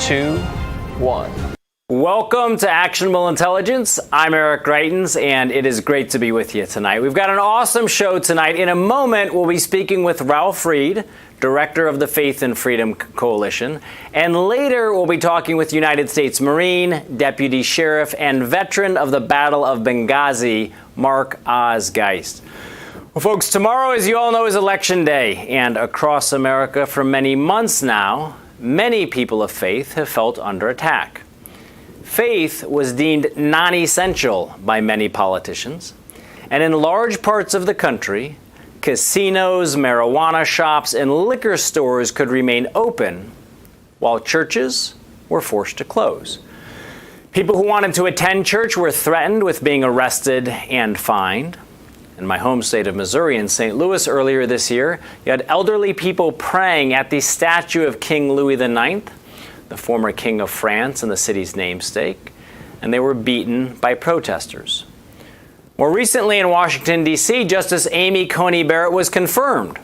2, 1. Welcome to Actionable Intelligence. I'm Eric Greitens, and it is great to be with you tonight. We've got an awesome show tonight. In a moment, we'll be speaking with Ralph Reed, director of the Faith and Freedom Coalition. And later, we'll be talking with United States Marine, Deputy Sheriff, and veteran of the Battle of Benghazi, Mark Osgeist. Well, folks, tomorrow, as you all know, is Election Day. And across America for many months now, many people of faith have felt under attack. Faith was deemed non-essential by many politicians. And in large parts of the country, casinos, marijuana shops, and liquor stores could remain open, while churches were forced to close. People who wanted to attend church were threatened with being arrested and fined. In my home state of Missouri, in St. Louis earlier this year, you had elderly people praying at the statue of King Louis IX, the former king of France and the city's namesake, and they were beaten by protesters. More recently in Washington, D.C., Justice Amy Coney Barrett was confirmed.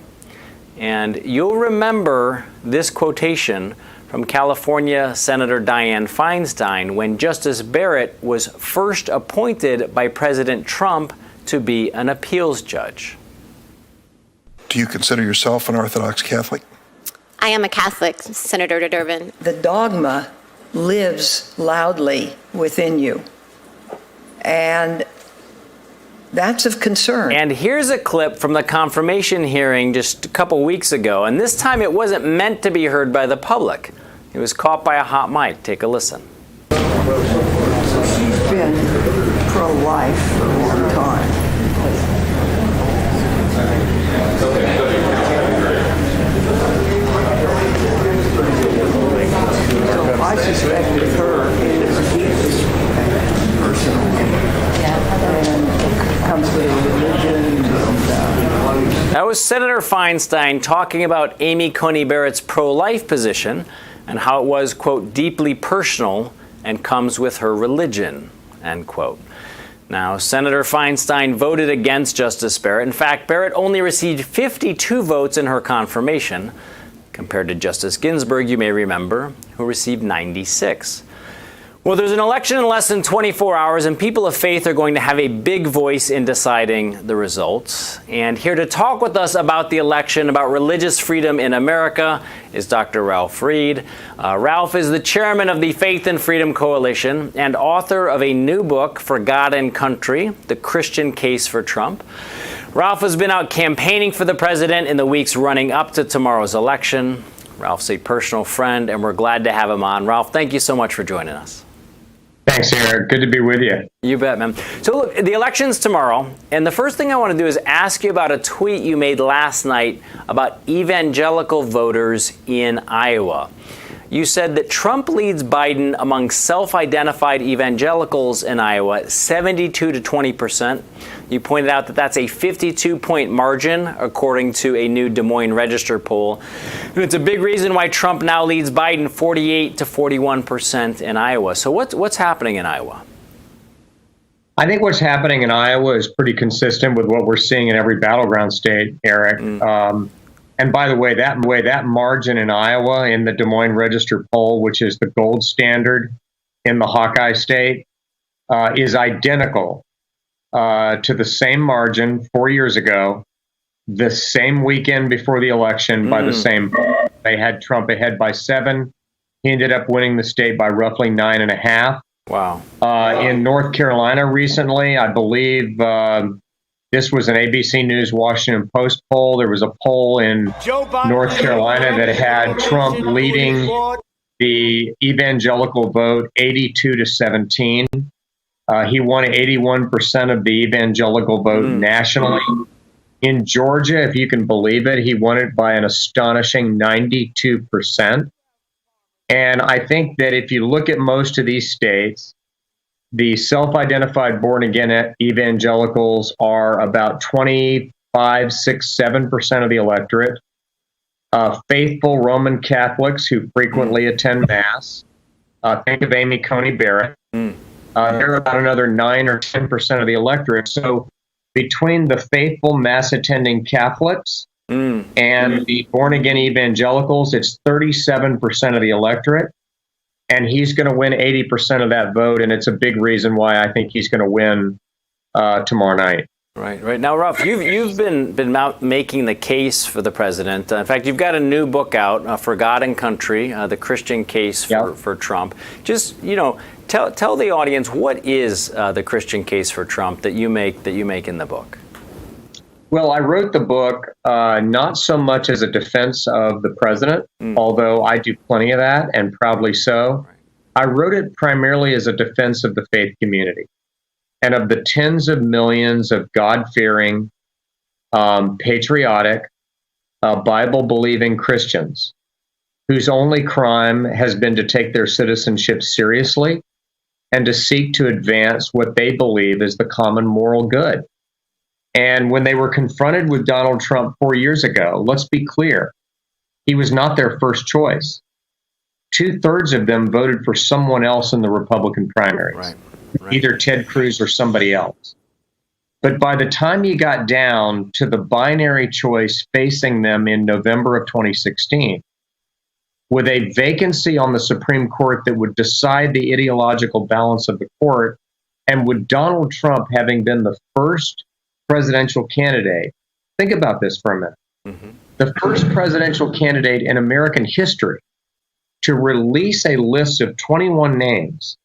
And you'll remember this quotation from California Senator Dianne Feinstein when Justice Barrett was first appointed by President Trump to be an appeals judge. Do you consider yourself an Orthodox Catholic? I am a Catholic, Senator Durbin. The dogma lives loudly within you, and that's of concern. And here's a clip from the confirmation hearing just a couple weeks ago, and this time it wasn't meant to be heard by the public. It was caught by a hot mic. Take a listen. She's been pro-life for a long time. I suspect with her it is deeply personal and comes with a religion. That was Senator Feinstein talking about Amy Coney Barrett's pro-life position and how it was, quote, deeply personal and comes with her religion, end quote. Now, Senator Feinstein voted against Justice Barrett. In fact, Barrett only received 52 votes in her confirmation, compared to Justice Ginsburg, you may remember, who received 96. Well, there's an election in less than 24 hours, and people of faith are going to have a big voice in deciding the results. And here to talk with us about the election, about religious freedom in America, is Dr. Ralph Reed. Ralph is the chairman of the Faith and Freedom Coalition and author of a new book, For God and Country, The Christian Case for Trump. Ralph has been out campaigning for the president in the weeks running up to tomorrow's election. Ralph's a personal friend, and we're glad to have him on. Ralph, thank you so much for joining us. Thanks, Eric. Good to be with you. You bet, man. So look, the election's tomorrow, and the first thing I want to do is ask you about a tweet you made last night about evangelical voters in Iowa. You said that Trump leads Biden among self-identified evangelicals in Iowa, 72 to 20%. You pointed out that that's a 52-point margin, according to a new Des Moines Register poll. And it's a big reason why Trump now leads Biden 48 to 41% in Iowa. So what's happening in Iowa? I think what's happening in Iowa is pretty consistent with what we're seeing in every battleground state, Eric. And by the way, that margin in Iowa in the Des Moines Register poll, which is the gold standard in the Hawkeye state, is identical to the same margin 4 years ago, the same weekend before the election by the same. They had Trump ahead by 7. He ended up winning the state by roughly 9.5. Wow. In North Carolina recently, I believe this was an ABC News Washington Post poll. There was a poll in North Carolina that had Trump leading the evangelical vote 82 to 17. He won 81% of the evangelical vote nationally. In Georgia, if you can believe it, he won it by an astonishing 92%. And I think that if you look at most of these states, the self-identified born-again evangelicals are about 25, 6, 7% of the electorate. Faithful Roman Catholics who frequently attend Mass, think of Amy Coney Barrett, they're about another 9 or 10% of the electorate. So between the faithful Mass-attending Catholics and the born-again evangelicals, it's 37% of the electorate. and he's going to win 80% of that vote, and it's a big reason why I think he's going to win tomorrow night. Right. Now, Ralph, you've been making the case for the president. In fact, you've got a new book out, For God and Country, The Christian Case for Trump. Just, tell the audience, what is the Christian case for Trump that you make in the book? Well, I wrote the book not so much as a defense of the president, although I do plenty of that, and proudly so. I wrote it primarily as a defense of the faith community and of the tens of millions of God-fearing, patriotic, Bible-believing Christians whose only crime has been to take their citizenship seriously and to seek to advance what they believe is the common moral good. And when they were confronted with Donald Trump 4 years ago, let's be clear, he was not their first choice. 2/3 of them voted for someone else in the Republican primaries, either Ted Cruz or somebody else. But by the time you got down to the binary choice facing them in November of 2016, with a vacancy on the Supreme Court that would decide the ideological balance of the court, and with Donald Trump having been the first presidential candidate, think about this for a minute, the first presidential candidate in American history to release a list of 21 names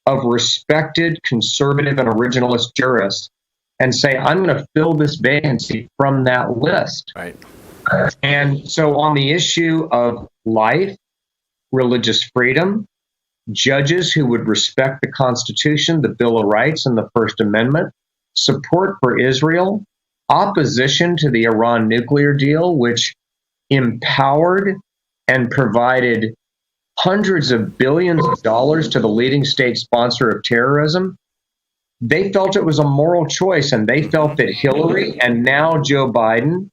of respected conservative and originalist jurists and say, I'm going to fill this vacancy from that list. Right. And so on the issue of life, religious freedom, judges who would respect the Constitution, the Bill of Rights, and the First Amendment, support for Israel, opposition to the Iran nuclear deal, which empowered and provided hundreds of billions of dollars to the leading state sponsor of terrorism, they felt it was a moral choice, and they felt that Hillary and now Joe Biden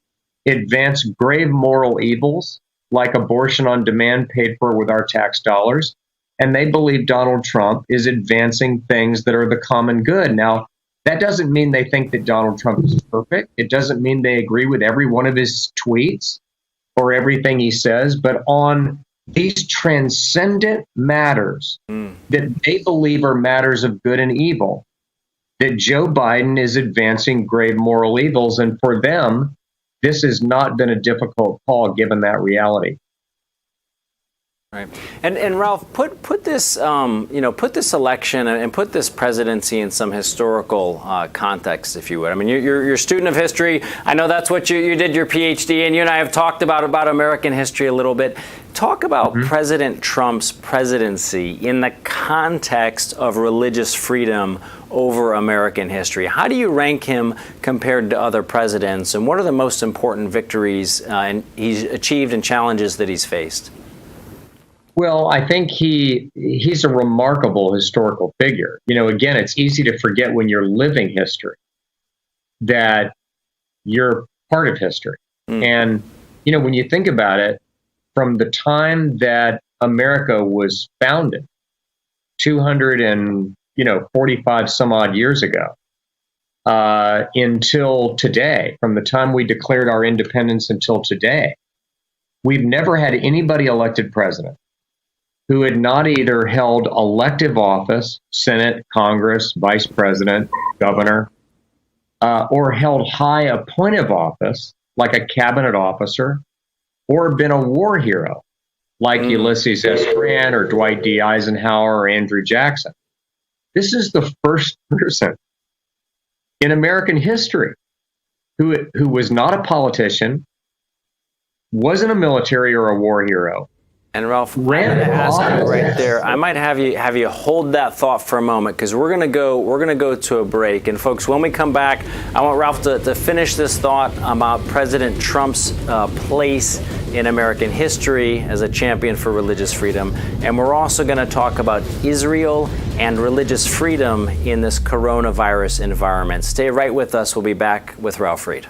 advance grave moral evils like abortion on demand paid for with our tax dollars, and they believe Donald Trump is advancing things that are the common good. Now, that doesn't mean they think that Donald Trump is perfect. It doesn't mean they agree with every one of his tweets or everything he says, but on these transcendent matters that they believe are matters of good and evil, that Joe Biden is advancing grave moral evils. And for them, this has not been a difficult call given that reality. Right, and Ralph, put this put this election and put this presidency in some historical context, if you would. I mean, you're a student of history. I know that's what you did your PhD, and you and I have talked about American history a little bit. Talk about President Trump's presidency in the context of religious freedom over American history. How do you rank him compared to other presidents, and what are the most important victories he's achieved and challenges that he's faced? Well, I think he's a remarkable historical figure. Again, it's easy to forget when you're living history that you're part of history. And, when you think about it, from the time that America was founded 245 some odd years ago until today, from the time we declared our independence until today, we've never had anybody elected president who had not either held elective office, Senate, Congress, vice president, governor, or held high appointive office, like a cabinet officer, or been a war hero, like Ulysses S. Grant or Dwight D. Eisenhower or Andrew Jackson. This is the first person in American history who was not a politician, wasn't a military or a war hero. And Ralph, I'm going to ask you right there. I might have you hold that thought for a moment, because we're going to go to a break. And folks, when we come back, I want Ralph to finish this thought about President Trump's place in American history as a champion for religious freedom. And we're also going to talk about Israel and religious freedom in this coronavirus environment. Stay right with us. We'll be back with Ralph Reed.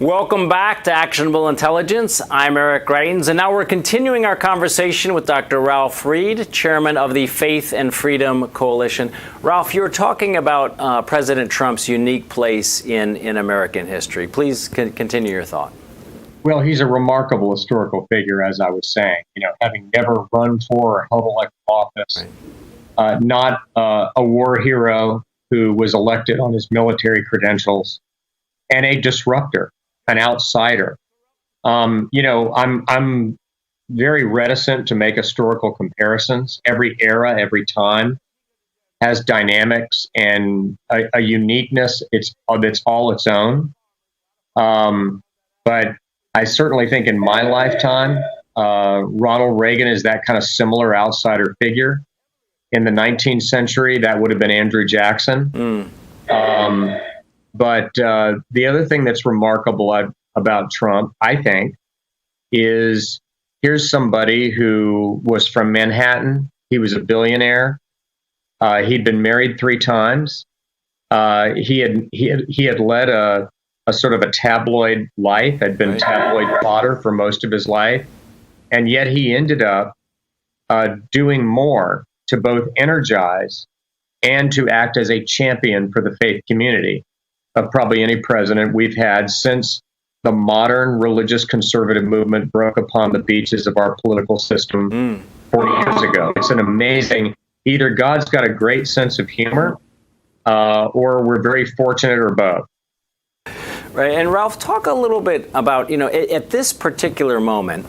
Welcome back to Actionable Intelligence. I'm Eric Greitens, and now we're continuing our conversation with Dr. Ralph Reed, chairman of the Faith and Freedom Coalition. Ralph, you were talking about President Trump's unique place in American history. Please continue your thought. Well, he's a remarkable historical figure, as I was saying. Having never run for or held elected office, not a war hero who was elected on his military credentials, and a disruptor, an outsider. I'm very reticent to make historical comparisons. Every era, every time has dynamics and a uniqueness. It's all its own. But I certainly think in my lifetime, Ronald Reagan is that kind of similar outsider figure. In the 19th century, that would have been Andrew Jackson. But the other thing that's remarkable about Trump, I think, is here's somebody who was from Manhattan. He was a billionaire. He'd been married 3 times. He had led a sort of a tabloid life, had been tabloid fodder for most of his life, and yet he ended up doing more to both energize and to act as a champion for the faith community of probably any president we've had since the modern religious conservative movement broke upon the beaches of our political system 40 years ago. It's an amazing, either God's got a great sense of humor or we're very fortunate, or both. Right. And Ralph, talk a little bit about, at this particular moment,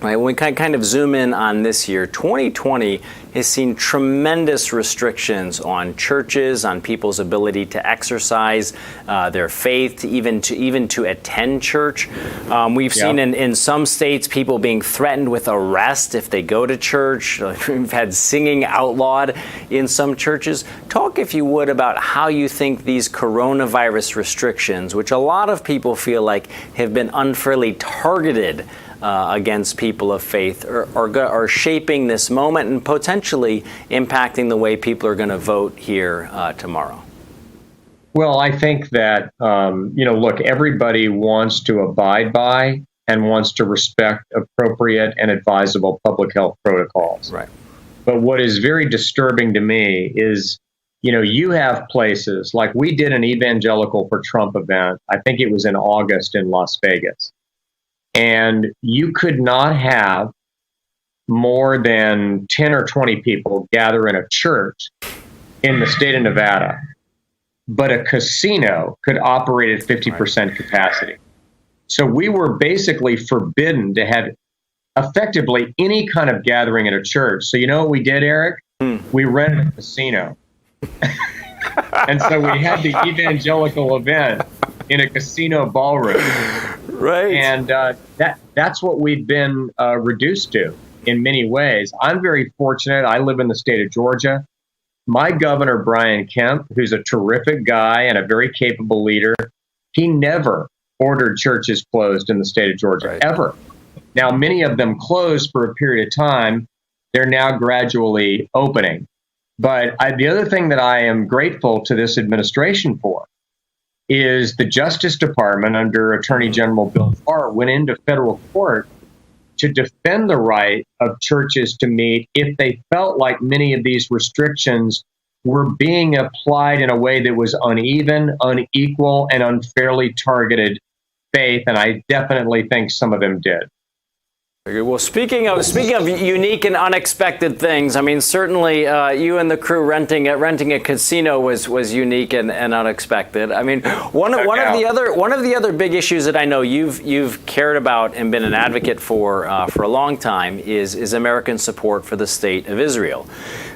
right, when we kind of zoom in on this year, 2020 has seen tremendous restrictions on churches, on people's ability to exercise their faith, even to attend church. We've seen in some states people being threatened with arrest if they go to church. We've had singing outlawed in some churches. Talk, if you would, about how you think these coronavirus restrictions, which a lot of people feel like have been unfairly targeted against people of faith, are shaping this moment and potentially impacting the way people are going to vote here tomorrow. Well, I think that, look, everybody wants to abide by and wants to respect appropriate and advisable public health protocols. Right. But what is very disturbing to me is, you have places like we did an Evangelical for Trump event. I think it was in August in Las Vegas. And you could not have more than 10 or 20 people gather in a church in the state of Nevada, but a casino could operate at 50% capacity. So we were basically forbidden to have effectively any kind of gathering at a church. So you know what we did, Eric? We rented a casino. And so we had the Evangelical event in a casino ballroom. Right. And that's what we've been reduced to in many ways. I'm very fortunate. I live in the state of Georgia. My governor, Brian Kemp, who's a terrific guy and a very capable leader, he never ordered churches closed in the state of Georgia, ever. Now, many of them closed for a period of time. They're now gradually opening. But the other thing that I am grateful to this administration for is the Justice Department under Attorney General Bill Barr went into federal court to defend the right of churches to meet if they felt like many of these restrictions were being applied in a way that was uneven, unequal, and unfairly targeted faith. And I definitely think some of them did. Well, speaking of unique and unexpected things, I mean, certainly you and the crew renting a casino was unique and unexpected. I mean, one of the other big issues that I know you've cared about and been an advocate for a long time is American support for the state of Israel.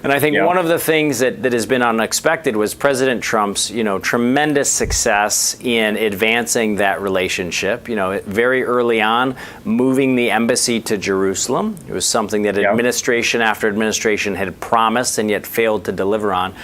And I think one of the things that has been unexpected was President Trump's tremendous success in advancing that relationship. Very early on, moving the embassy to Jerusalem. It was something that administration after administration had promised and yet failed to deliver on.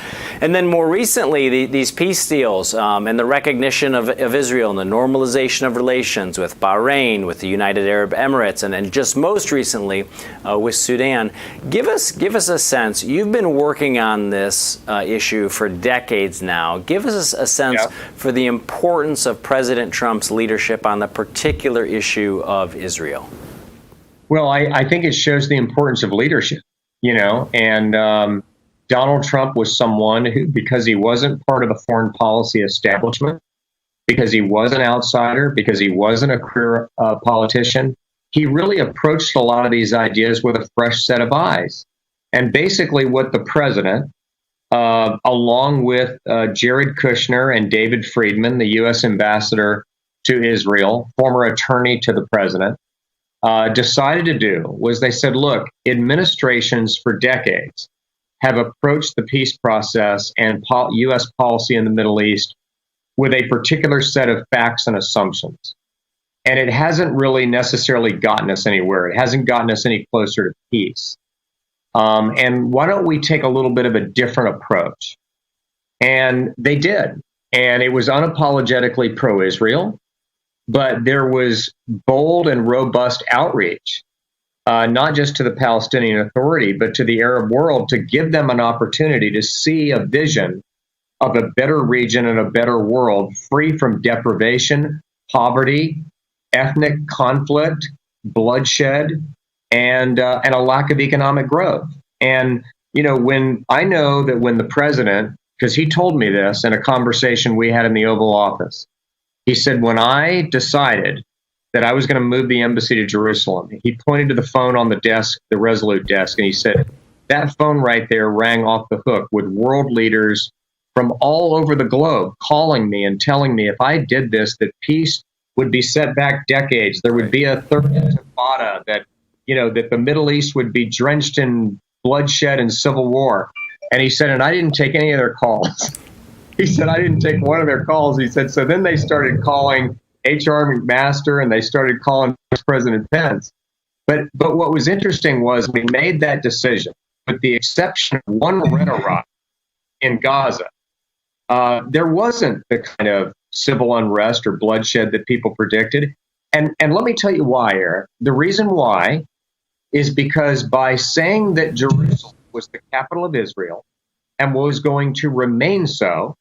And then more recently, these peace deals and the recognition of Israel and the normalization of relations with Bahrain, with the United Arab Emirates, and just most recently with Sudan. Give us a sense. You've you've been working on this issue for decades now. Give us a sense for the importance of President Trump's leadership on the particular issue of Israel. Well, I think it shows the importance of leadership, and Donald Trump was someone who, because he wasn't part of the foreign policy establishment, because he was an outsider, because he wasn't a career politician, he really approached a lot of these ideas with a fresh set of eyes. And basically what the president, along with Jared Kushner and David Friedman, the U.S. ambassador to Israel, former attorney to the president, decided to do was they said, look, administrations for decades have approached the peace process and U.S. policy in the Middle East with a particular set of facts and assumptions. And it hasn't really necessarily gotten us anywhere. It hasn't gotten us any closer to peace. And why don't we take a little bit of a different approach? And they did. And it was unapologetically pro-Israel, but there was bold and robust outreach, not just to the Palestinian Authority, but to the Arab world, to give them an opportunity to see a vision of a better region and a better world, free from deprivation, poverty, ethnic conflict, bloodshed, and a lack of economic growth. And, when the president, because he told me this in a conversation we had in the Oval Office, he said, when I decided that I was going to move the embassy to Jerusalem, he pointed to the phone on the desk, the Resolute desk, and he said, that phone right there rang off the hook with world leaders from all over the globe calling me and telling me if I did this, that peace would be set back decades. There would be a third intifada, that the Middle East would be drenched in bloodshed and civil war. And he said, and I didn't take any of their calls. He said, I didn't take one of their calls. He said, so then they started calling H.R. McMaster and they started calling Vice President Pence. But what was interesting was we made that decision, with the exception of one rent-a-riot in Gaza. There wasn't the kind of civil unrest or bloodshed that people predicted. And let me tell you why, Eric. The reason why is because by saying that Jerusalem was the capital of Israel and was going to remain so,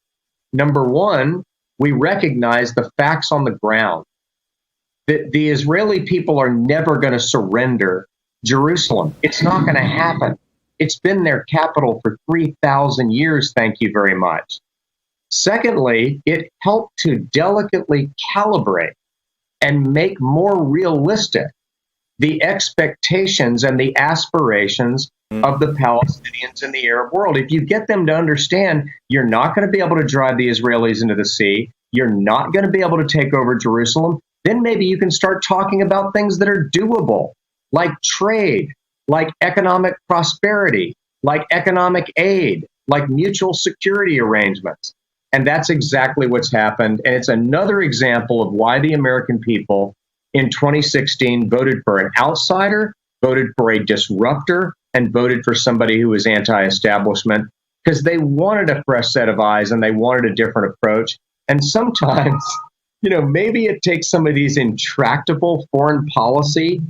number one, we recognize the facts on the ground. That the Israeli people are never going to surrender Jerusalem. It's not going to happen. It's been their capital for 3,000 years, thank you very much. Secondly, it helped to delicately calibrate and make more realistic the expectations and the aspirations of the Palestinians in the Arab world. If you get them to understand you're not going to be able to drive the Israelis into the sea, you're not going to be able to take over Jerusalem, then maybe you can start talking about things that are doable, like trade, like economic prosperity, like economic aid, like mutual security arrangements. And that's exactly what's happened. And it's another example of why the American people in 2016 voted for an outsider, voted for a disruptor, and voted for somebody who was anti-establishment, because they wanted a fresh set of eyes and they wanted a different approach. And sometimes, maybe it takes some of these intractable foreign policy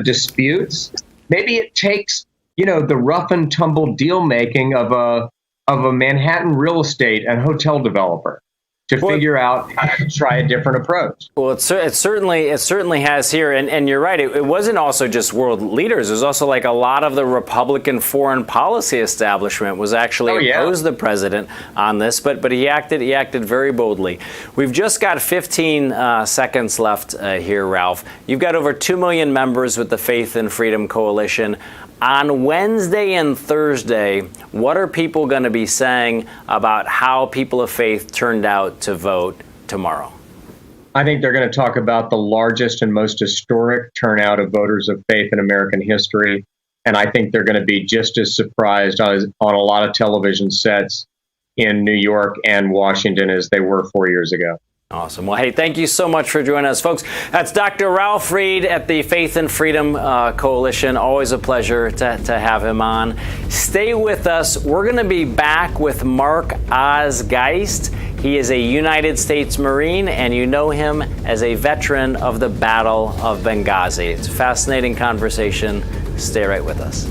disputes. Maybe it takes, the rough and tumble deal making of a Manhattan real estate and hotel developer to figure out how to try a different approach. Well, it certainly has here, and you're right. It wasn't also just world leaders. It was also like a lot of the Republican foreign policy establishment was actually opposed the president on this, but he acted very boldly. We've just got 15 seconds left here, Ralph. You've got over 2 million members with the Faith and Freedom Coalition. On Wednesday and Thursday, what are people going to be saying about how people of faith turned out to vote tomorrow? I think they're going to talk about the largest and most historic turnout of voters of faith in American history. And I think they're going to be just as surprised on a lot of television sets in New York and Washington as they were 4 years ago. Awesome. Well, hey, thank you so much for joining us, folks. That's Dr. Ralph Reed at the Faith and Freedom Coalition. Always a pleasure to have him on. Stay with us. We're going to be back with Mark Osgeist. He is a United States Marine, and you know him as a veteran of the Battle of Benghazi. It's a fascinating conversation. Stay right with us.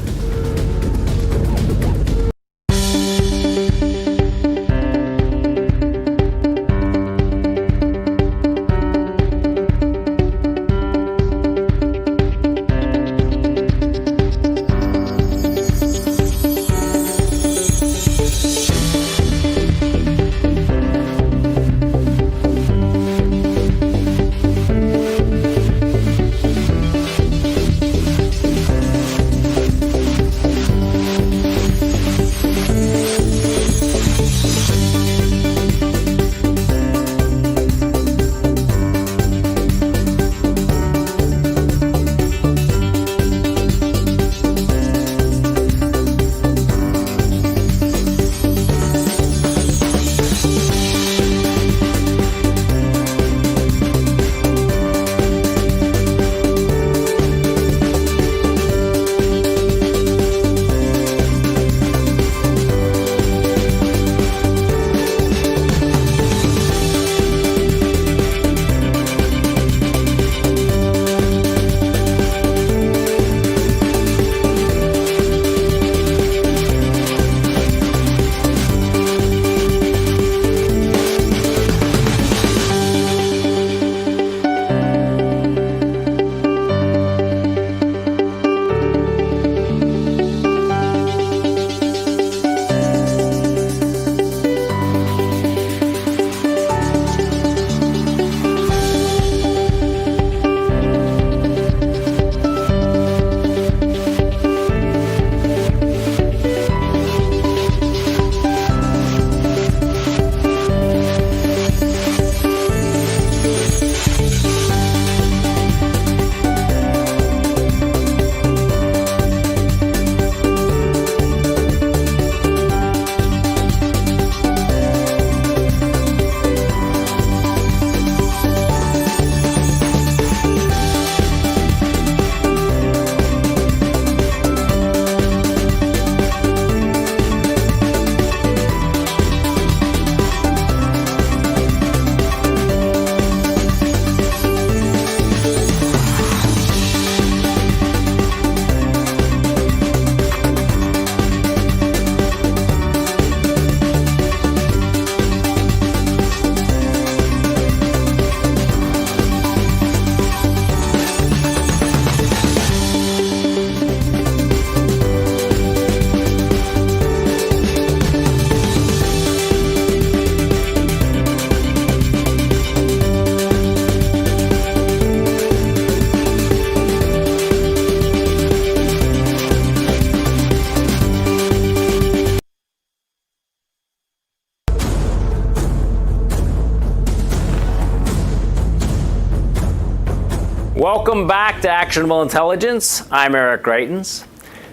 Welcome back to Actionable Intelligence. I'm Eric Greitens.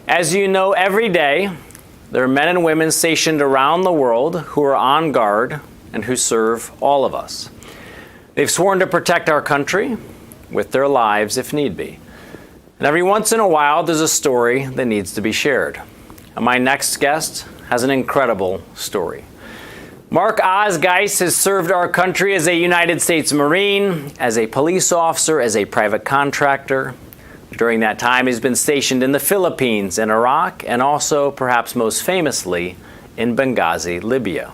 As you know, every day there are men and women stationed around the world who are on guard and who serve all of us. They've sworn to protect our country with their lives if need be. And every once in a while there's a story that needs to be shared. And my next guest has an incredible story. Mark Geist has served our country as a United States Marine, as a police officer, as a private contractor. During that time, he's been stationed in the Philippines and Iraq, and also, perhaps most famously, in Benghazi, Libya.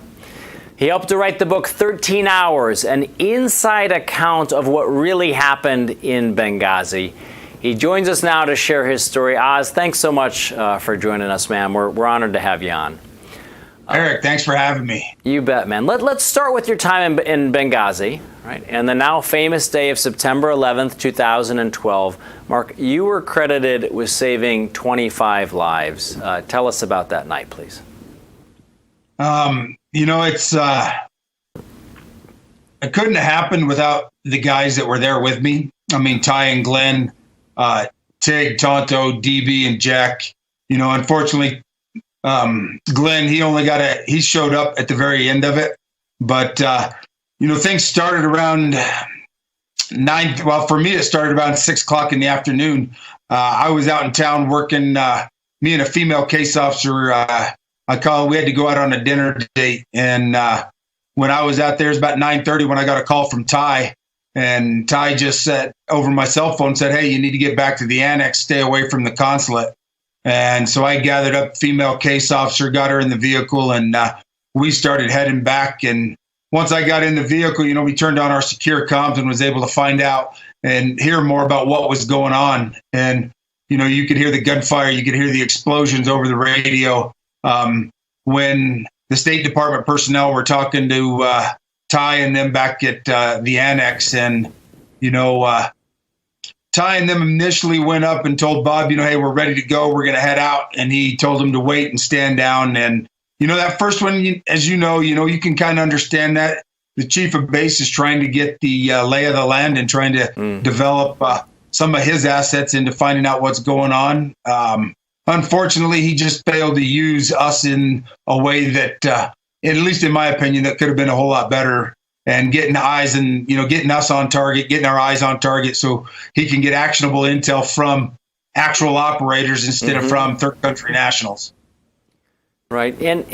He helped to write the book 13 Hours, an inside account of what really happened in Benghazi. He joins us now to share his story. Oz, thanks so much for joining us, man. We're honored to have you on. Eric, thanks for having me. You bet, man. Let's start with your time in Benghazi, right? And the now famous day of September 11th, 2012. Mark, you were credited with saving 25 lives. Tell us about that night, please. It couldn't have happened without the guys that were there with me. I mean, Ty and Glenn, Tig, Tonto, DB, and Jack. Unfortunately, Glenn, he showed up at the very end of it, but, things started around 9. Well, for me, it started around 6:00 in the afternoon. I was out in town working, me and a female case officer, we had to go out on a dinner date. And, when I was out there, it was about 9:30 when I got a call from Ty, and Ty just said over my cell phone, said, "Hey, you need to get back to the annex, stay away from the consulate." And so I gathered up female case officer, got her in the vehicle, and we started heading back. And once I got in the vehicle, we turned on our secure comms and was able to find out and hear more about what was going on. And, you could hear the gunfire, you could hear the explosions over the radio. When the State Department personnel were talking to Ty and them back at the annex, and, Ty and them initially went up and told Bob, hey, we're ready to go. We're going to head out. And he told them to wait and stand down. And, that first one, as you can kind of understand that. The chief of base is trying to get the lay of the land and trying to develop some of his assets into finding out what's going on. Unfortunately, he just failed to use us in a way that at least in my opinion, that could have been a whole lot better. And getting eyes and, getting us on target, getting our eyes on target so he can get actionable intel from actual operators instead of from third country nationals. Right, and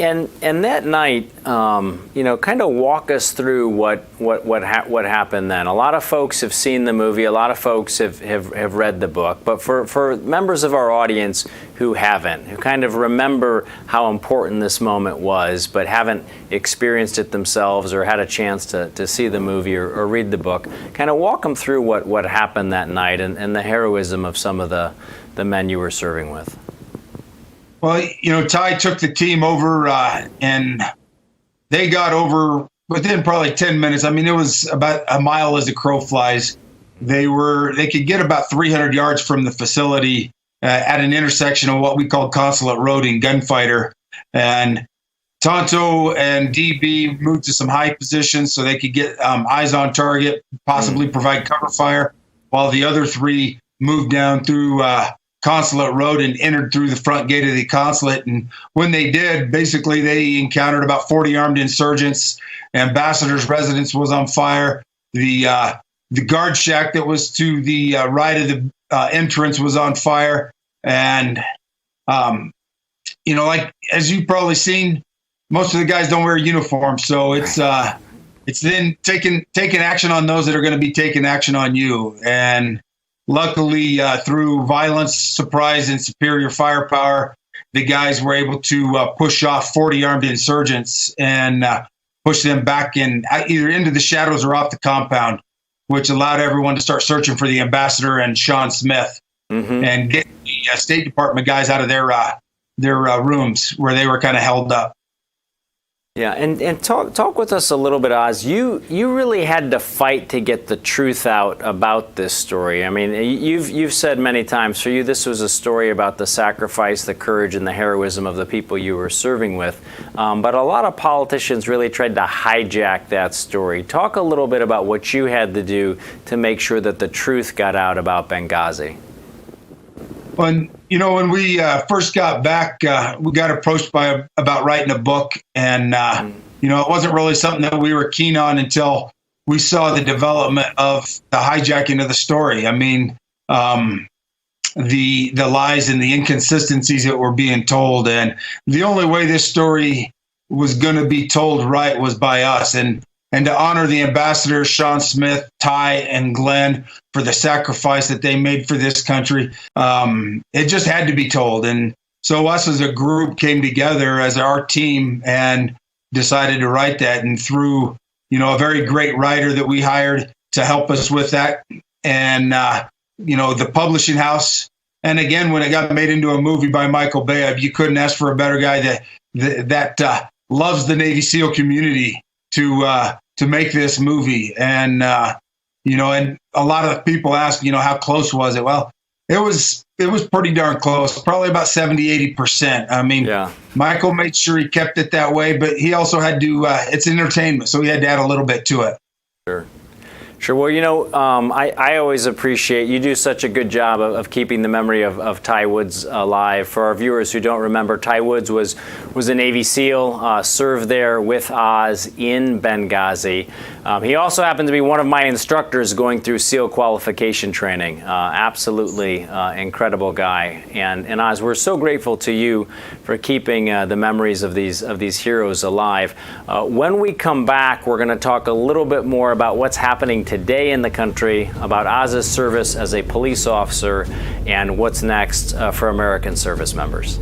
that night, kind of walk us through what happened then. A lot of folks have seen the movie. A lot of folks have read the book. But for members of our audience who haven't, who kind of remember how important this moment was, but haven't experienced it themselves or had a chance to see the movie or read the book, kind of walk them through what happened that night and the heroism of some of the men you were serving with. Well, Ty took the team over and they got over within probably 10 minutes. I mean, it was about a mile as the crow flies. They could get about 300 yards from the facility at an intersection of what we call Consulate Road in Gunfighter. And Tonto and DB moved to some high positions so they could get eyes on target, possibly provide cover fire, while the other three moved down through Consulate Road and entered through the front gate of the consulate. And when they did, basically they encountered about 40 armed insurgents. Ambassador's residence was on fire. The guard shack that was to the right of the entrance was on fire. And, like as you've probably seen, most of the guys don't wear uniforms. So it's then taking action on those that are going to be taking action on you. And luckily, through violence, surprise, and superior firepower, the guys were able to push off 40 armed insurgents and push them back either into the shadows or off the compound, which allowed everyone to start searching for the ambassador and Sean Smith and get the State Department guys out of their rooms where they were kind of held up. Yeah, and talk with us a little bit, Oz. You really had to fight to get the truth out about this story. I mean, you've said many times, for you, this was a story about the sacrifice, the courage, and the heroism of the people you were serving with. But a lot of politicians really tried to hijack that story. Talk a little bit about what you had to do to make sure that the truth got out about Benghazi. When we first got back, we got approached about writing a book, and it wasn't really something that we were keen on until we saw the development of the hijacking of the story. I mean, the lies and the inconsistencies that were being told, and the only way this story was going to be told right was by us, and to honor the ambassadors, Sean Smith, Ty, and Glenn, for the sacrifice that they made for this country. It just had to be told. And so us as a group came together as our team and decided to write that. And through, a very great writer that we hired to help us with that, and, the publishing house. And again, when it got made into a movie by Michael Bay, you couldn't ask for a better guy that loves the Navy SEAL community to make this movie. And and a lot of people ask, how close was it? Well, it was pretty darn close, probably about 70-80%. I mean, Michael made sure he kept it that way, but he also had to it's entertainment, so he had to add a little bit to it. Sure. Well, I always appreciate you do such a good job of keeping the memory of Ty Woods alive. For our viewers who don't remember, Ty Woods was a Navy SEAL, served there with Oz in Benghazi. He also happened to be one of my instructors going through SEAL qualification training. Absolutely incredible guy. And Oz, we're so grateful to you for keeping the memories of these heroes alive. When we come back, we're going to talk a little bit more about what's happening today in the country, about Oz's service as a police officer, and what's next for American service members.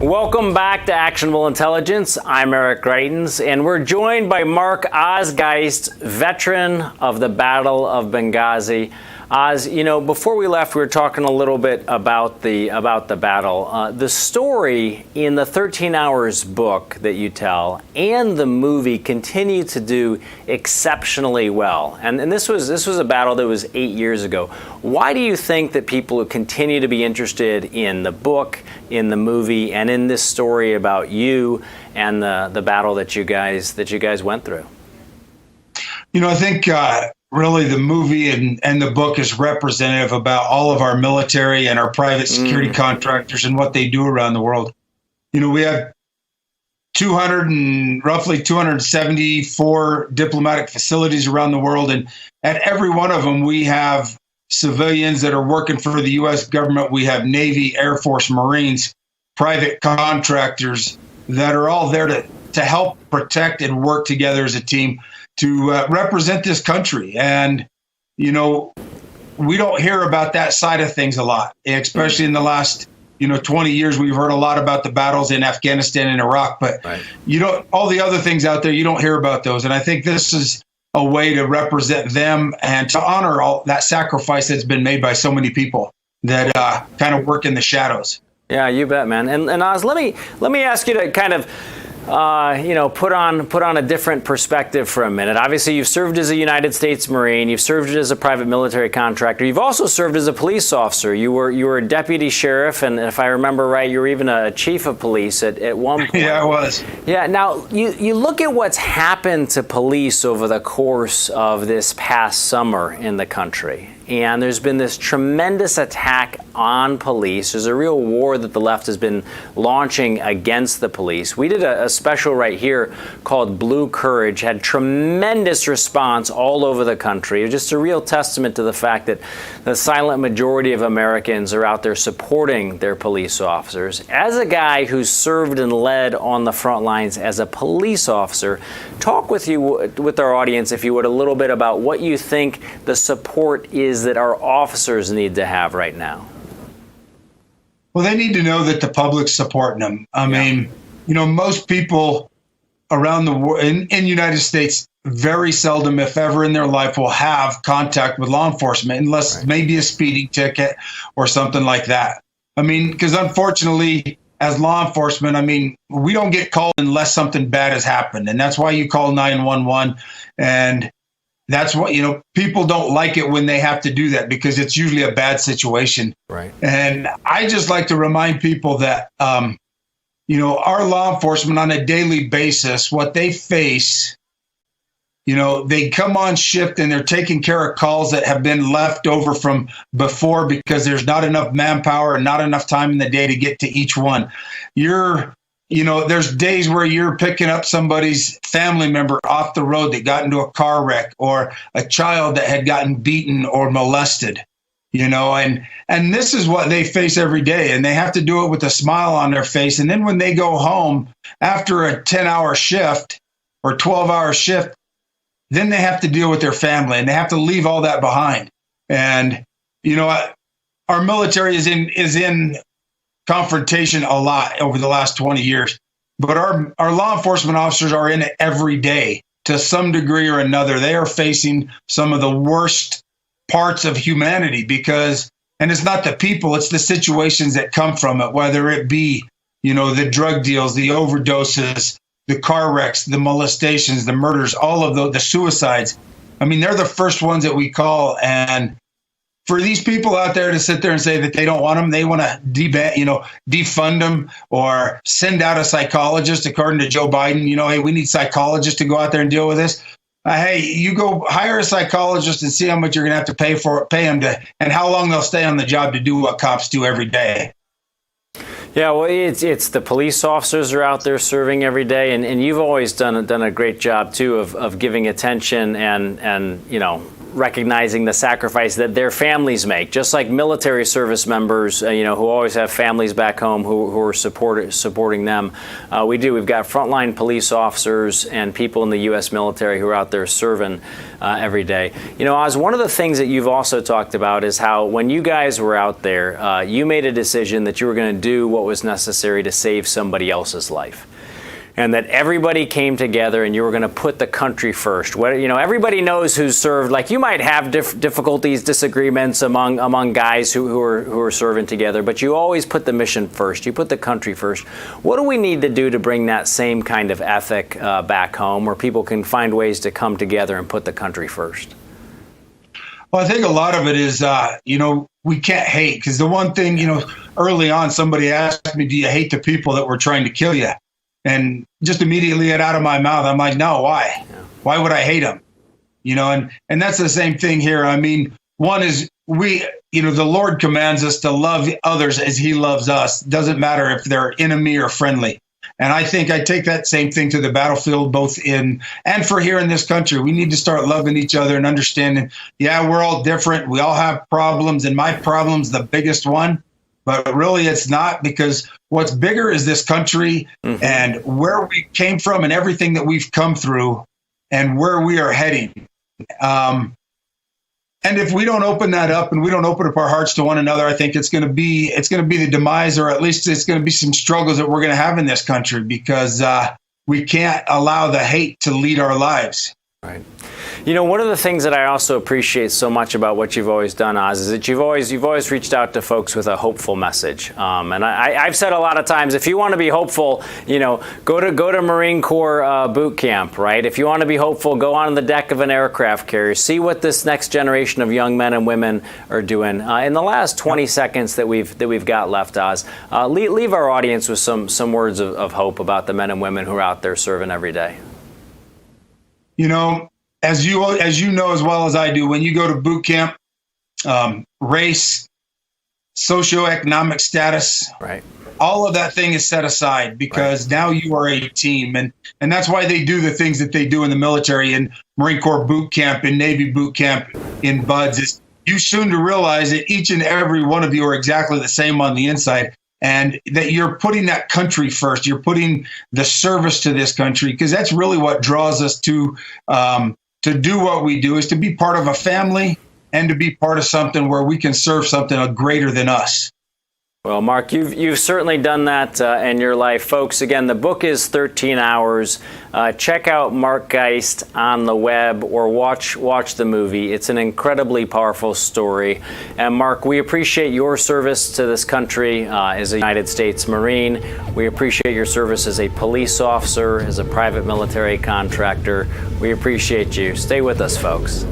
Welcome back to Actionable Intelligence. I'm Eric Greitens, and we're joined by Mark Osgeist, veteran of the Battle of Benghazi. Oz, before we left, we were talking a little bit about the battle. The story in the 13 Hours book that you tell and the movie continue to do exceptionally well. And this was a battle that was 8 years ago. Why do you think that people continue to be interested in the book, in the movie, and in this story about you and the battle that you guys went through? I think really the movie and the book is representative about all of our military and our private security contractors and what they do around the world. We have roughly 274 diplomatic facilities around the world, and at every one of them we have civilians that are working for the U.S. government. We have Navy, Air Force, Marines, private contractors that are all there to help protect and work together as a team to represent this country. And, we don't hear about that side of things a lot, especially in the last, 20 years. We've heard a lot about the battles in Afghanistan and Iraq, but all the other things out there, you don't hear about those. And I think this is a way to represent them and to honor all that sacrifice that's been made by so many people that kind of work in the shadows. Yeah, you bet, man. And Oz, let me ask you to kind of put on a different perspective for a minute. Obviously, you've served as a United States Marine. You've served as a private military contractor. You've also served as a police officer. You were a deputy sheriff, and if I remember right, you were even a chief of police at one point. Yeah, I was. Yeah. Now, you look at what's happened to police over the course of this past summer in the country. And there's been this tremendous attack on police. There's a real war that the left has been launching against the police. We did a special right here called Blue Courage, had tremendous response all over the country. It was just a real testament to the fact that the silent majority of Americans are out there supporting their police officers. As a guy who's served and led on the front lines as a police officer, talk with our audience, if you would, a little bit about what you think the support is that our officers need to have right now. Well, they need to know that the public's supporting them. I mean, most people around the world, in the United States, very seldom, if ever in their life, will have contact with law enforcement unless maybe a speeding ticket or something like that. I mean, because unfortunately, as law enforcement, we don't get called unless something bad has happened. And that's why you call 911. And that's what, people don't like it when they have to do that because it's usually a bad situation. Right. And I just like to remind people that, our law enforcement on a daily basis, what they face, they come on shift and they're taking care of calls that have been left over from before because there's not enough manpower and not enough time in the day to get to each one. There's days where you're picking up somebody's family member off the road that got into a car wreck or a child that had gotten beaten or molested, and this is what they face every day. And they have to do it with a smile on their face. And then when they go home after a 10-hour shift or 12-hour shift, then they have to deal with their family and they have to leave all that behind. And, our military is in confrontation a lot over the last 20 years, but our law enforcement officers are in it every day to some degree or another. They are facing some of the worst parts of humanity and it's not the people, it's the situations that come from it, whether it be, the drug deals, the overdoses, the car wrecks, the molestations, the murders, all of the suicides. They're the first ones that we call. And for these people out there to sit there and say that they don't want them, they want to defund them or send out a psychologist, according to Joe Biden. Hey, we need psychologists to go out there and deal with this. Hey, you go hire a psychologist and see how much you're going to have to pay them and how long they'll stay on the job to do what cops do every day. Yeah, well, it's the police officers are out there serving every day, and you've always done a great job too of giving attention and recognizing the sacrifice that their families make, just like military service members, who always have families back home who are supporting them. We've got frontline police officers and people in the U.S. military who are out there serving every day. Oz, one of the things that you've also talked about is how when you guys were out there, you made a decision that you were going to do what was necessary to save somebody else's life. And that everybody came together and you were going to put the country first. Everybody knows who's served. Like, you might have difficulties, disagreements among guys who are serving together, but you always put the mission first. You put the country first. What do we need to do to bring that same kind of ethic back home, where people can find ways to come together and put the country first? Well, I think a lot of it is, we can't hate. Because the one thing, early on, somebody asked me, do you hate the people that were trying to kill you? And just immediately it out of my mouth, I'm like, no, why? Why would I hate them? And that's the same thing here. I mean, one is the Lord commands us to love others as he loves us. Doesn't matter if they're enemy or friendly. And I think I take that same thing to the battlefield, both in and for here in this country. We need to start loving each other and understanding, we're all different. We all have problems, and my problem's the biggest one. But really, it's not, because what's bigger is this country and where we came from and everything that we've come through and where we are heading. And if we don't open that up and we don't open up our hearts to one another, I think it's going to be the demise, or at least it's going to be some struggles that we're going to have in this country, because we can't allow the hate to lead our lives. Right. One of the things that I also appreciate so much about what you've always done, Oz, is that you've always reached out to folks with a hopeful message. And I've said a lot of times, if you want to be hopeful, go to Marine Corps boot camp, right? If you want to be hopeful, go on the deck of an aircraft carrier, see what this next generation of young men and women are doing. In the last 20 seconds that we've got left, Oz, leave our audience with some words of hope about the men and women who are out there serving every day. As you know as well as I do, when you go to boot camp, race, socioeconomic status, right, all of that thing is set aside, because now you are a team, and that's why they do the things that they do in the military, in Marine Corps boot camp, in Navy boot camp, in BUDS. Is you soon to realize that each and every one of you are exactly the same on the inside. And that you're putting that country first. You're putting the service to this country, because that's really what draws us to do what we do, is to be part of a family and to be part of something where we can serve something greater than us. Well, Mark, you've certainly done that in your life. Folks, again, the book is 13 Hours. Check out Mark Geist on the web, or watch the movie. It's an incredibly powerful story. And Mark, we appreciate your service to this country as a United States Marine. We appreciate your service as a police officer, as a private military contractor. We appreciate you. Stay with us, folks.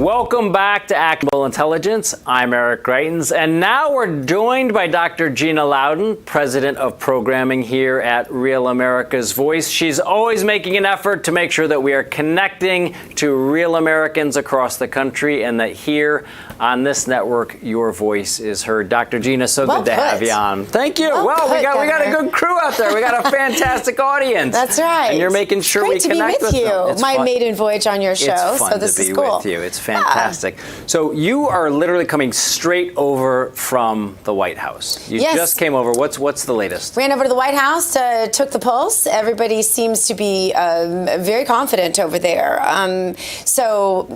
Welcome back to Actionable Intelligence. I'm Eric Greitens, and now we're joined by Dr. Gina Loudon, President of Programming here at Real America's Voice. She's always making an effort to make sure that we are connecting to real Americans across the country, and that here on this network, your voice is heard. Dr. Gina, so good to have you on. Thank you. Well, we got a good crew out there. We got a fantastic audience. That's right. And you're making sure we connect with you. them. My maiden voyage on your show. It's fun so this to be is cool. with you. It's fantastic. So you are literally coming straight over from the White House. You just came over. What's the latest? Ran over to the White House, took the pulse. Everybody seems to be very confident over there. So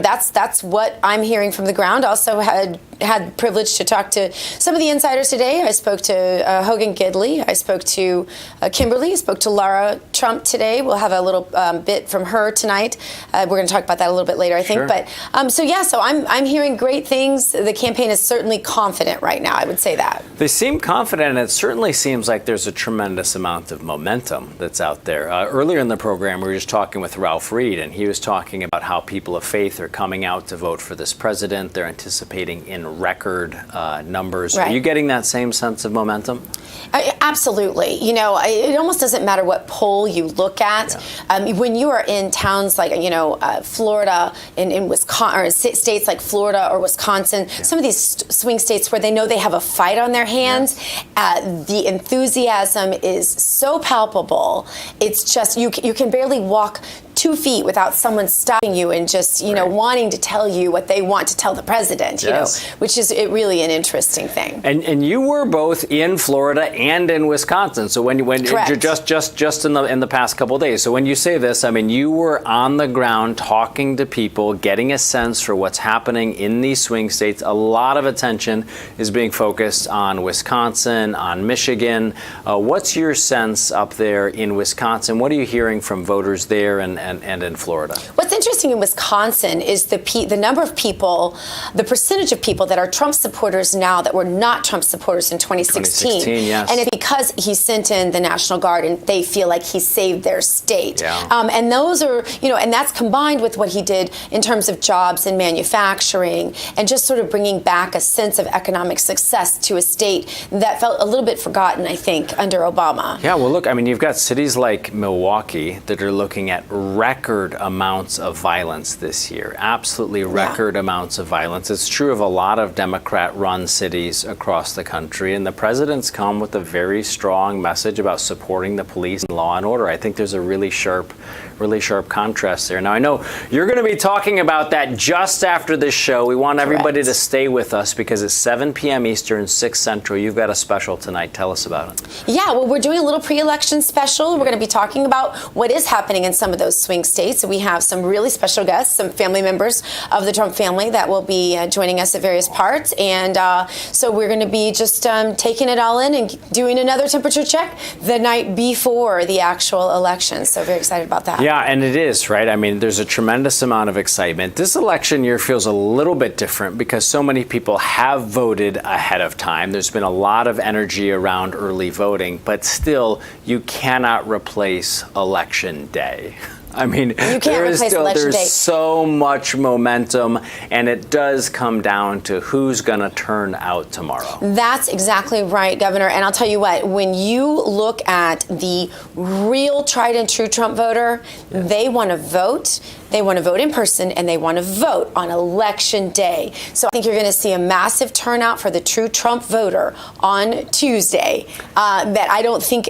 that's what I'm hearing from the ground. Also had privilege to talk to some of the insiders today. I spoke to Hogan Gidley. I spoke to Kimberly. I spoke to Lara Trump today. We'll have a little bit from her tonight. We're going to talk about that a little bit later, I think. Sure. But so I'm hearing great things. The campaign is certainly confident right now. I would say that. They seem confident, and it certainly seems like there's a tremendous amount of momentum that's out there. Earlier in the program, we were just talking with Ralph Reed, and he was talking about how people of faith are coming out to vote for this president. They're anticipating in record numbers. Right. Are you getting that same sense of momentum? Absolutely. It almost doesn't matter what poll you look at. Yeah. When you are in towns like, Florida, in Wisconsin, or states like Florida or Wisconsin, some of these swing states where they know they have a fight on their hands, the enthusiasm is so palpable. It's just, you can barely walk 2 feet without someone stopping you and just, wanting to tell you what they want to tell the president, which is really an interesting thing. And you were both in Florida and in Wisconsin. So when just in the past couple of days. So when you say this, I mean, you were on the ground talking to people, getting a sense for what's happening in these swing states. A lot of attention is being focused on Wisconsin, on Michigan. What's your sense up there in Wisconsin? What are you hearing from voters there and in Florida? What's interesting in Wisconsin is the number of people, the percentage of people that are Trump supporters now that were not Trump supporters in 2016. Yes. And it's because he sent in the National Guard and they feel like he saved their state. Yeah. And those are, and that's combined with what he did in terms of jobs and manufacturing and just sort of bringing back a sense of economic success to a state that felt a little bit forgotten, I think, under Obama. Yeah, well, look, I mean, you've got cities like Milwaukee that are looking at record amounts of violence this year. Absolutely record amounts of violence. It's true of a lot of Democrat-run cities across the country, and the president's come with a very strong message about supporting the police and law and order. I think there's a really sharp contrast there. Now, I know you're going to be talking about that just after this show. We want everybody to stay with us because it's 7 p.m. Eastern, 6 Central. You've got a special tonight. Tell us about it. Yeah, well, we're doing a little pre-election special. We're going to be talking about what is happening in some of those swing states. We have some really special guests, some family members of the Trump family that will be joining us at various parts. And so we're going to be just taking it all in and doing another temperature check the night before the actual election. So very excited about that. Yeah, and it is, right? I mean, there's a tremendous amount of excitement. This election year feels a little bit different because so many people have voted ahead of time. There's been a lot of energy around early voting, but still, you cannot replace Election Day. I mean, there's so much momentum, and it does come down to who's going to turn out tomorrow. That's exactly right, Governor. And I'll tell you what, when you look at the real tried and true Trump voter, they want to vote. They want to vote in person, and they want to vote on Election Day. So I think you're going to see a massive turnout for the true Trump voter on Tuesday that I don't think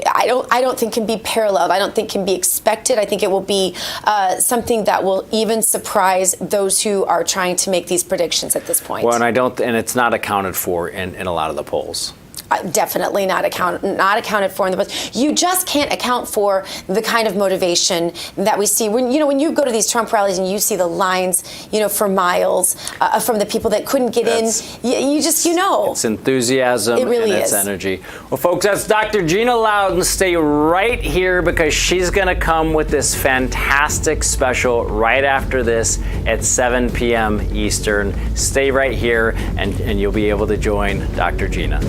can be paralleled. I don't think can be expected. I think it will be something that will even surprise those who are trying to make these predictions at this point. Well, and it's not accounted for in a lot of the polls. Definitely not accounted for in the budget. You just can't account for the kind of motivation that we see when you go to these Trump rallies and you see the lines, for miles from the people that couldn't get in. You just, It's enthusiasm. It really and it's energy. Well, folks, that's Dr. Gina Loudon. Stay right here because she's going to come with this fantastic special right after this at 7 p.m. Eastern. Stay right here and you'll be able to join Dr. Gina.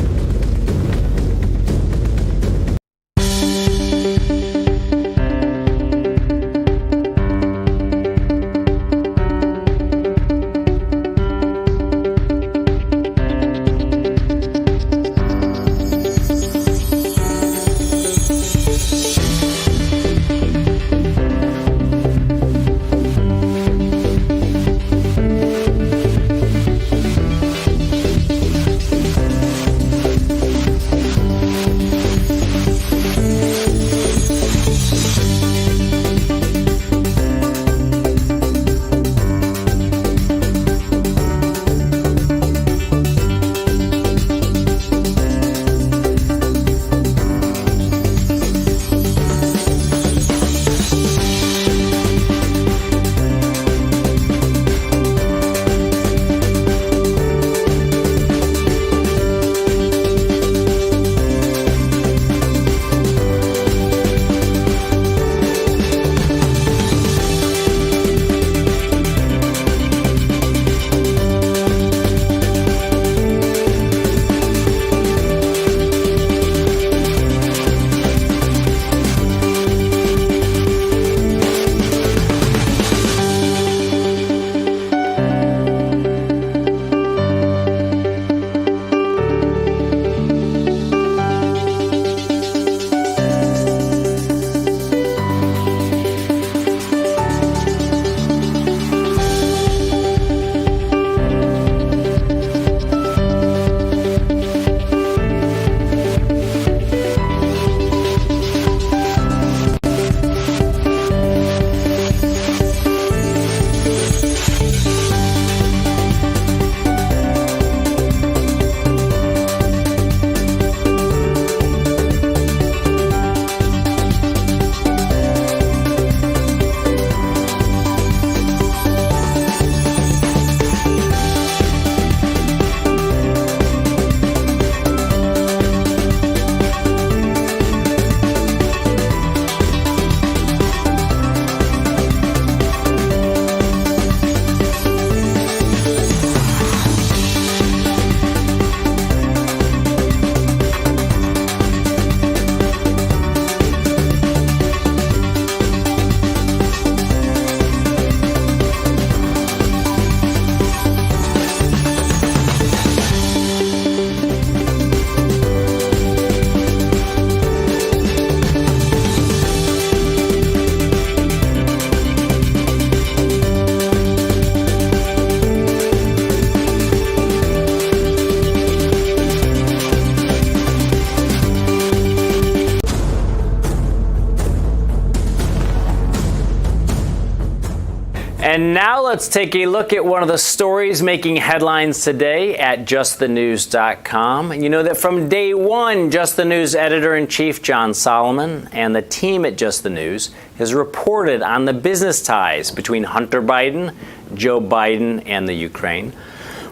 And now let's take a look at one of the stories making headlines today at justthenews.com. You know that from day one, Just the News editor-in-chief John Solomon and the team at Just the News has reported on the business ties between Hunter Biden, Joe Biden, and the Ukraine.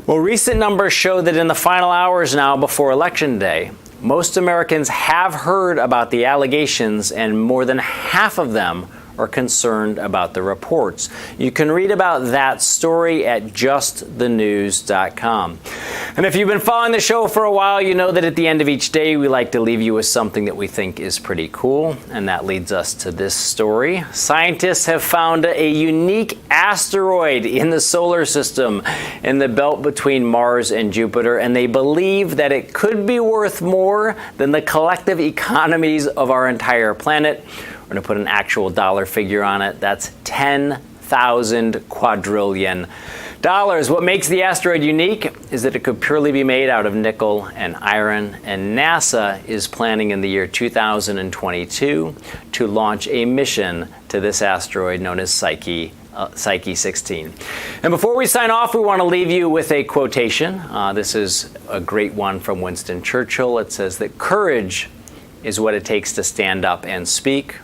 Well, recent numbers show that in the final hours now before Election Day, most Americans have heard about the allegations, and more than half of them are concerned about the reports. You can read about that story at justthenews.com. And if you've been following the show for a while, you know that at the end of each day, we like to leave you with something that we think is pretty cool. And that leads us to this story. Scientists have found a unique asteroid in the solar system in the belt between Mars and Jupiter, and they believe that it could be worth more than the collective economies of our entire planet. We're going to put an actual dollar figure on it. That's 10,000 quadrillion dollars. What makes the asteroid unique is that it could purely be made out of nickel and iron, and NASA is planning in the year 2022 to launch a mission to this asteroid known as Psyche 16. And before we sign off, we want to leave you with a quotation. This is a great one from Winston Churchill. It says that courage is what it takes to stand up and speak.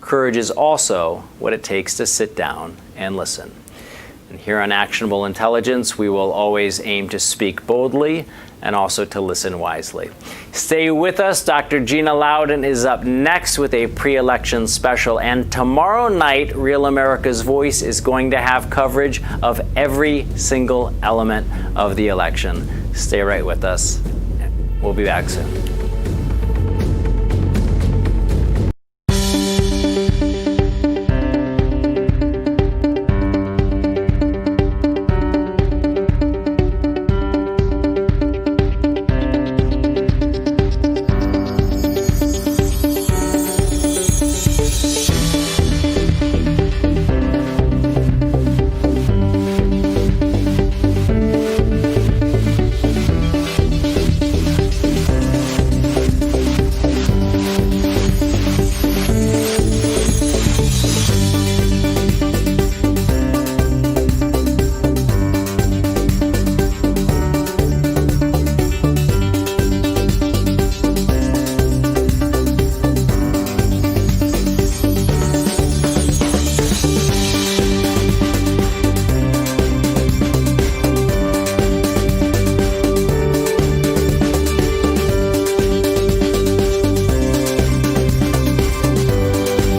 Courage is also what it takes to sit down and listen. And here on Actionable Intelligence, we will always aim to speak boldly and also to listen wisely. Stay with us. Dr. Gina Loudon is up next with a pre-election special. And tomorrow night, Real America's Voice is going to have coverage of every single element of the election. Stay right with us. We'll be back soon.